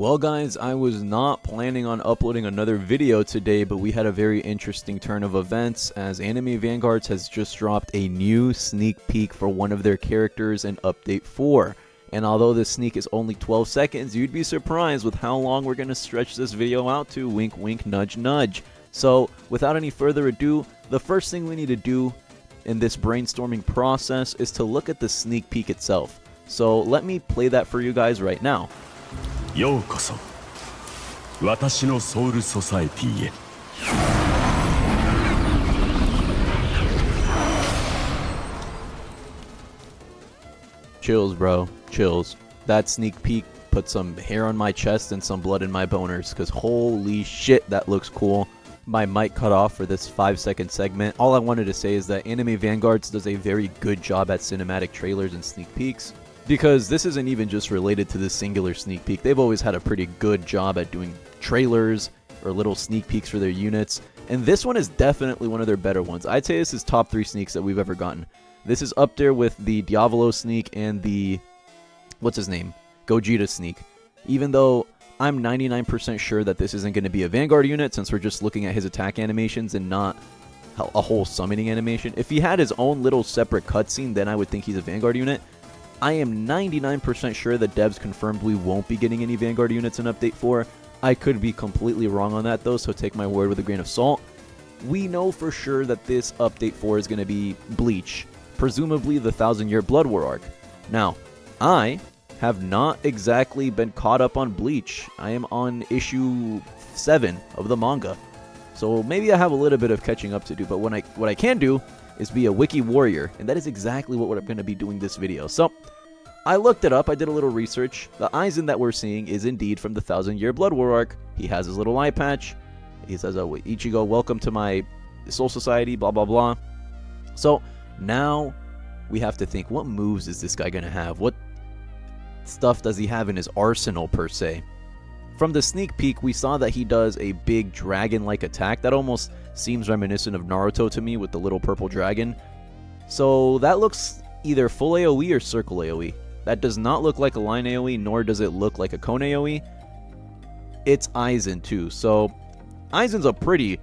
Well guys, I was not planning on uploading another video today, but we had a very interesting turn of events as Anime Vanguards has just dropped a new sneak peek for one of their characters in Update 4. And although this sneak is only 12 seconds, you'd be surprised with how long we're going to stretch this video out to. Wink wink, nudge nudge. So without any further ado, the first thing we need to do in this brainstorming process is to look at the sneak peek itself. So let me play that for you guys right now. ようこそ私のソウルソサエティへ Chills, bro. Chills. That sneak peek put some hair on my chest and some blood in my boners, because holy shit, that looks cool. My mic cut off for this 5-second segment. All I wanted to say is that Anime Vanguards does a very good job at cinematic trailers and sneak peeks, because this isn't even just related to this singular sneak peek. They've always had a pretty good job at doing trailers or little sneak peeks for their units, and this one is definitely one of their better ones. I'd say this is top 3 sneaks that we've ever gotten. This is up there with the Diavolo sneak and the, what's his name, Gogeta sneak. Even though I'm 99% sure that this isn't going to be a Vanguard unit, since we're just looking at his attack animations and not a whole summoning animation. If he had his own little separate cutscene, then I would think he's a Vanguard unit. I am 99% sure that devs confirmed we won't be getting any Vanguard units in Update 4. I could be completely wrong on that though, so take my word with a grain of salt. We know for sure that this Update 4 is going to be Bleach, presumably the 1000-year Blood War arc. Now, I have not exactly been caught up on Bleach. I am on issue 7 of the manga, so maybe I have a little bit of catching up to do, but what I can do is be a wiki warrior, and that is exactly what I'm going to be doing this video. So, I looked it up, I did a little research. The Aizen that we're seeing is indeed from the 1000-year Blood War arc. He has his little eye patch. He says, oh, Ichigo, welcome to my Soul Society, blah, blah, blah. So, now we have to think, what moves is this guy going to have? What stuff does he have in his arsenal, per se? From the sneak peek, we saw that he does a big dragon-like attack. That almost seems reminiscent of Naruto to me with the little purple dragon. So that looks either full AoE or circle AoE. That does not look like a line AoE, nor does it look like a cone AoE. It's Aizen too. So Aizen's a pretty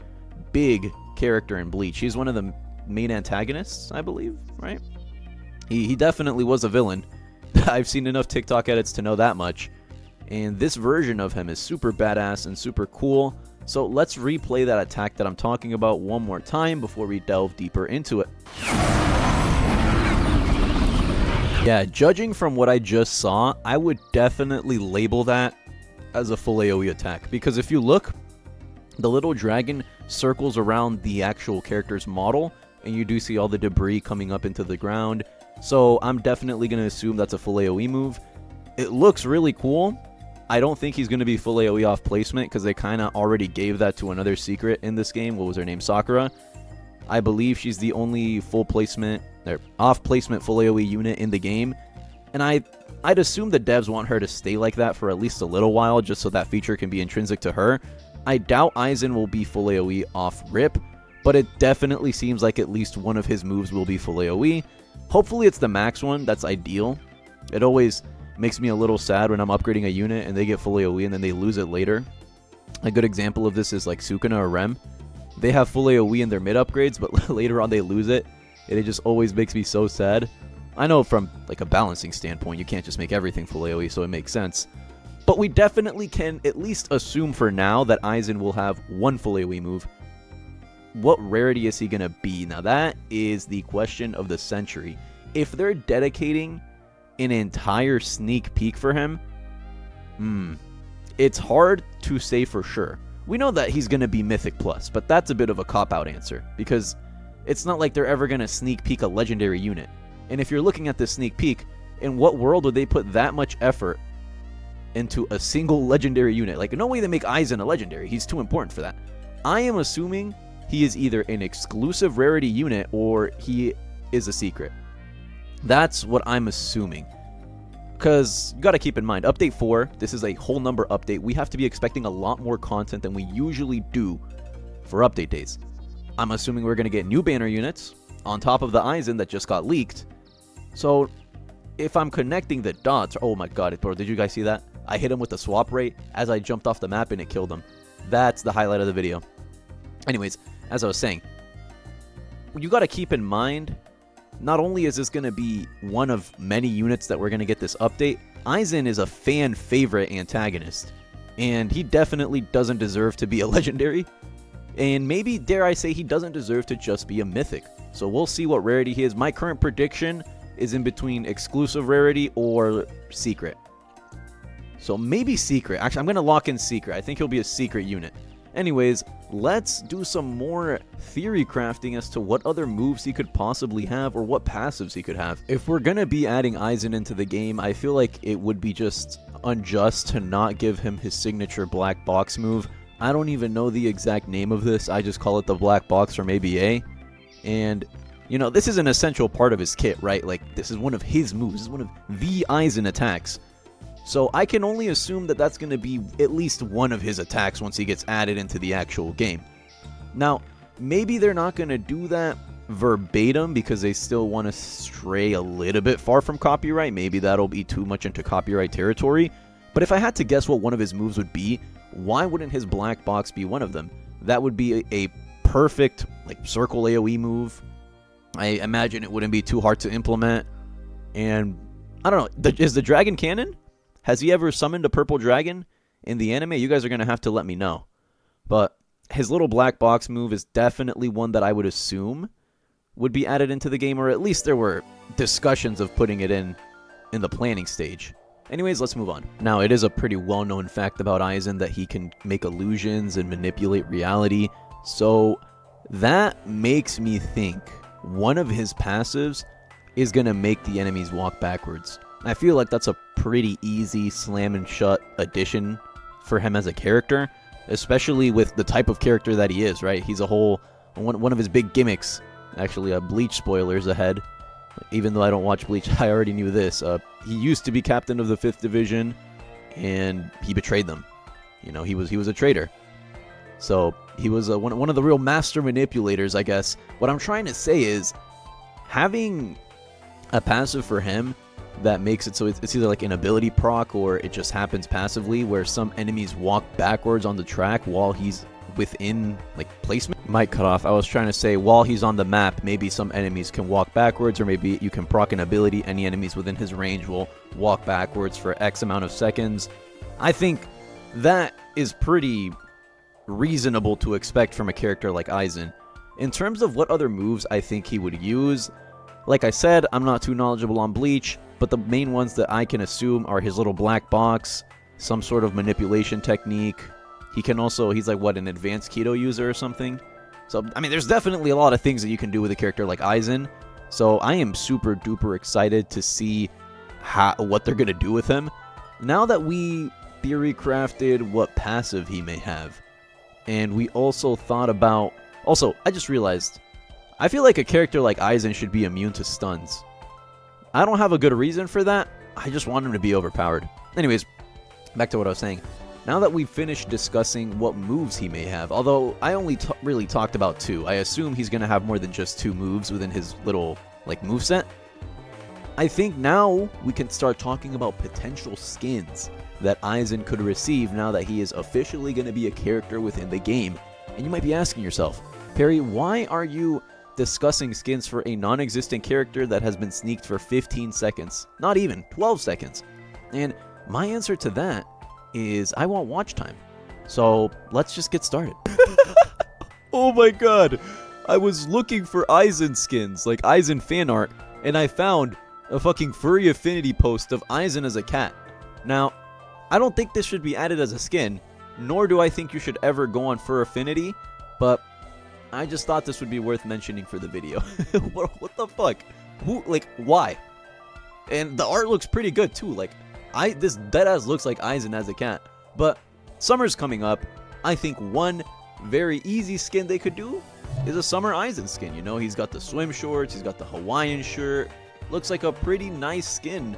big character in Bleach. He's one of the main antagonists, I believe, right? He definitely was a villain. I've seen enough TikTok edits to know that much. And this version of him is super badass and super cool. So let's replay that attack that I'm talking about one more time before we delve deeper into it. Yeah, judging from what I just saw, I would definitely label that as a full AoE attack. Because if you look, the little dragon circles around the actual character's model, and you do see all the debris coming up into the ground. So I'm definitely going to assume that's a full AoE move. It looks really cool. I don't think he's going to be full AoE off placement, because they kind of already gave that to another secret in this game. What was her name? Sakura. I believe she's the only full placement, or off placement full AoE unit in the game. And I'd assume the devs want her to stay like that for at least a little while, just so that feature can be intrinsic to her. I doubt Aizen will be full AoE off rip, but it definitely seems like at least one of his moves will be full AoE. Hopefully it's the max one. That's ideal. It always makes me a little sad when I'm upgrading a unit and they get full AoE and then they lose it later. A good example of this is like Sukuna or Rem. They have full AoE in their mid upgrades, but later on they lose it. And it just always makes me so sad. I know from like a balancing standpoint, you can't just make everything full AoE, so it makes sense. But we definitely can at least assume for now that Aizen will have one full AoE move. What rarity is he going to be? Now that is the question of the century. If they're dedicating an entire sneak peek for him, it's hard to say for sure. We know that he's going to be Mythic Plus, but that's a bit of a cop-out answer, because it's not like they're ever going to sneak peek a legendary unit. And if you're looking at this sneak peek, in what world would they put that much effort into a single legendary unit? Like, no way they make Aizen a legendary. He's too important for that. I am assuming he is either an exclusive rarity unit or he is a secret. That's what I'm assuming. Because you got to keep in mind, Update 4, this is a whole number update. We have to be expecting a lot more content than we usually do for update days. I'm assuming we're going to get new banner units on top of the Aizen that just got leaked. So if I'm connecting the dots, oh my god, bro, did you guys see that? I hit him with the swap rate as I jumped off the map and it killed him. That's the highlight of the video. Anyways, as I was saying, you got to keep in mind, not only is this going to be one of many units that we're going to get this update, Aizen is a fan favorite antagonist, and he definitely doesn't deserve to be a legendary, and maybe, dare I say, he doesn't deserve to just be a mythic. So we'll see what rarity he is. My current prediction is in between exclusive rarity or secret. So maybe secret. Actually, I'm going to lock in secret. I think he'll be a secret unit. Anyways, let's do some more theory crafting as to what other moves he could possibly have or what passives he could have. If we're going to be adding Aizen into the game, I feel like it would be just unjust to not give him his signature black box move. I don't even know the exact name of this. I just call it the black box or maybe A. And, you know, this is an essential part of his kit, right? Like, this is one of his moves. This is one of the Aizen attacks. So I can only assume that that's going to be at least one of his attacks once he gets added into the actual game. Now, maybe they're not going to do that verbatim because they still want to stray a little bit far from copyright. Maybe that'll be too much into copyright territory. But if I had to guess what one of his moves would be, why wouldn't his black box be one of them? That would be a perfect like circle AoE move. I imagine it wouldn't be too hard to implement. And I don't know, is the dragon canon? Has he ever summoned a purple dragon in the anime? You guys are going to have to let me know. But his little black box move is definitely one that I would assume would be added into the game, or at least there were discussions of putting it in the planning stage. Anyways, let's move on. Now, it is a pretty well-known fact about Aizen that he can make illusions and manipulate reality. So that makes me think one of his passives is going to make the enemies walk backwards. I feel like that's a pretty easy slam and shut addition for him as a character, especially with the type of character that he is, right? He's a whole, one of his big gimmicks, actually, Bleach spoilers ahead. Even though I don't watch Bleach, I already knew this. He used to be captain of the 5th Division, and he betrayed them. You know, he was a traitor. So he was one of the real master manipulators, I guess. What I'm trying to say is, having a passive for him that makes it so it's either like an ability proc or it just happens passively, where some enemies walk backwards on the track while he's within like placement. Might cut off. I was trying to say while he's on the map, maybe some enemies can walk backwards, or maybe you can proc an ability. Any enemies within his range will walk backwards for X amount of seconds. I think that is pretty reasonable to expect from a character like Aizen. In terms of what other moves I think he would use, like I said, I'm not too knowledgeable on Bleach, but the main ones that I can assume are his little black box, some sort of manipulation technique. He can also, he's like, what, an advanced keto user or something? So, I mean, there's definitely a lot of things that you can do with a character like Aizen. So, I am super duper excited to see what they're going to do with him. Now that we theory crafted what passive he may have, and we also thought about... Also, I just realized, I feel like a character like Aizen should be immune to stuns. I don't have a good reason for that. I just want him to be overpowered. Anyways, back to what I was saying. Now that we've finished discussing what moves he may have, although I only really talked about 2, I assume he's going to have more than just 2 moves within his little, like, moveset. I think now we can start talking about potential skins that Aizen could receive now that he is officially going to be a character within the game. And you might be asking yourself, Perry, why are you discussing skins for a non-existent character that has been sneaked for 15 seconds? Not even, 12 seconds. And my answer to that is I want watch time. So let's just get started. Oh my god. I was looking for Aizen skins, like Aizen fan art, and I found a fucking furry affinity post of Aizen as a cat. Now, I don't think this should be added as a skin, nor do I think you should ever go on fur affinity, but I just thought this would be worth mentioning for the video. What the fuck? Who, like, why? And the art looks pretty good too. Like, this deadass looks like Aizen as a cat. But summer's coming up. I think one very easy skin they could do is a summer Aizen skin. You know, he's got the swim shorts, he's got the Hawaiian shirt. Looks like a pretty nice skin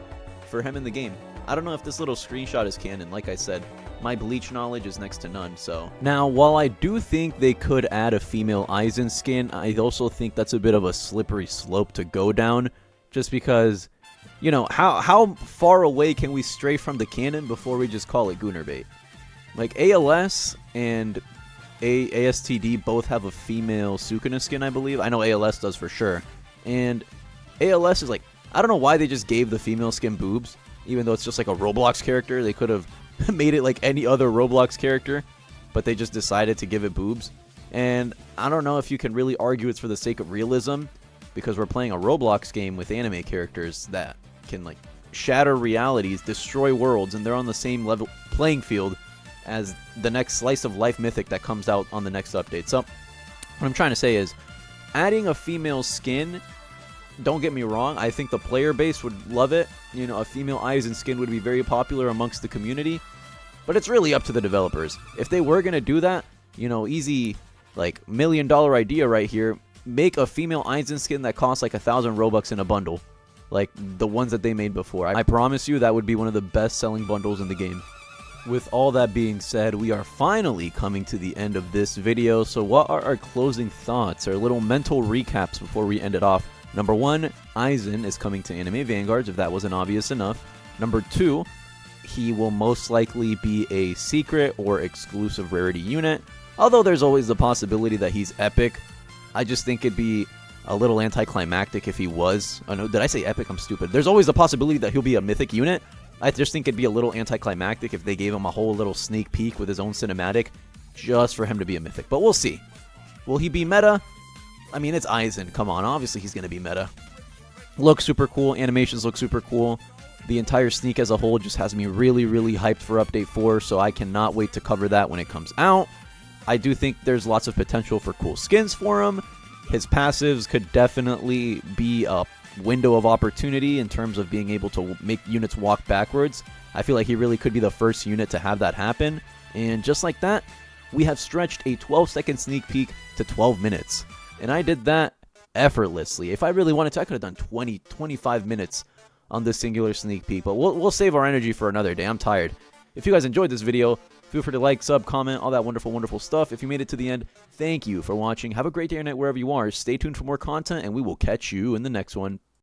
for him in the game. I don't know if this little screenshot is canon. Like I said, my Bleach knowledge is next to none, so. Now, while I do think they could add a female Aizen skin, I also think that's a bit of a slippery slope to go down, just because you know, how far away can we stray from the canon before we just call it Gooner bait? Like, ALS and ASTD both have a female Sukuna skin, I believe. I know ALS does for sure. And ALS is like, I don't know why they just gave the female skin boobs, even though it's just like a Roblox character. They could have made it like any other Roblox character, but they just decided to give it boobs. And I don't know if you can really argue it's for the sake of realism, because we're playing a Roblox game with anime characters that can like shatter realities, destroy worlds, and they're on the same level playing field as the next slice of life mythic that comes out on the next update. So what I'm trying to say is, adding a female skin, don't get me wrong, I think the player base would love it. You know, a female Aizen skin would be very popular amongst the community, but it's really up to the developers. If they were going to do that, you know, easy, like, $1 million idea right here, make a female Aizen skin that costs like 1,000 Robux in a bundle, like the ones that they made before. I promise you that would be one of the best selling bundles in the game. With all that being said, we are finally coming to the end of this video. So what are our closing thoughts, our little mental recaps before we end it off? Number 1, Aizen is coming to Anime Vanguards, if that wasn't obvious enough. Number 2, he will most likely be a secret or exclusive Rarity unit, although there's always the possibility that he's epic. I just think it'd be a little anticlimactic if he was. Oh no, did I say epic? I'm stupid. There's always the possibility that he'll be a mythic unit. I just think it'd be a little anticlimactic if they gave him a whole little sneak peek with his own cinematic just for him to be a mythic. But we'll see. Will he be meta? I mean, it's Aizen. Come on. Obviously, he's going to be meta. Looks super cool. Animations look super cool. The entire sneak as a whole just has me really, really hyped for Update 4, so I cannot wait to cover that when it comes out. I do think there's lots of potential for cool skins for him. His passives could definitely be a window of opportunity in terms of being able to make units walk backwards. I feel like he really could be the first unit to have that happen. And just like that, we have stretched a 12-second sneak peek to 12 minutes. And I did that effortlessly. If I really wanted to, I could have done 20, 25 minutes on this singular sneak peek. But we'll save our energy for another day. I'm tired. If you guys enjoyed this video, feel free to like, sub, comment, all that wonderful, wonderful stuff. If you made it to the end, thank you for watching. Have a great day or night wherever you are. Stay tuned for more content, and we will catch you in the next one.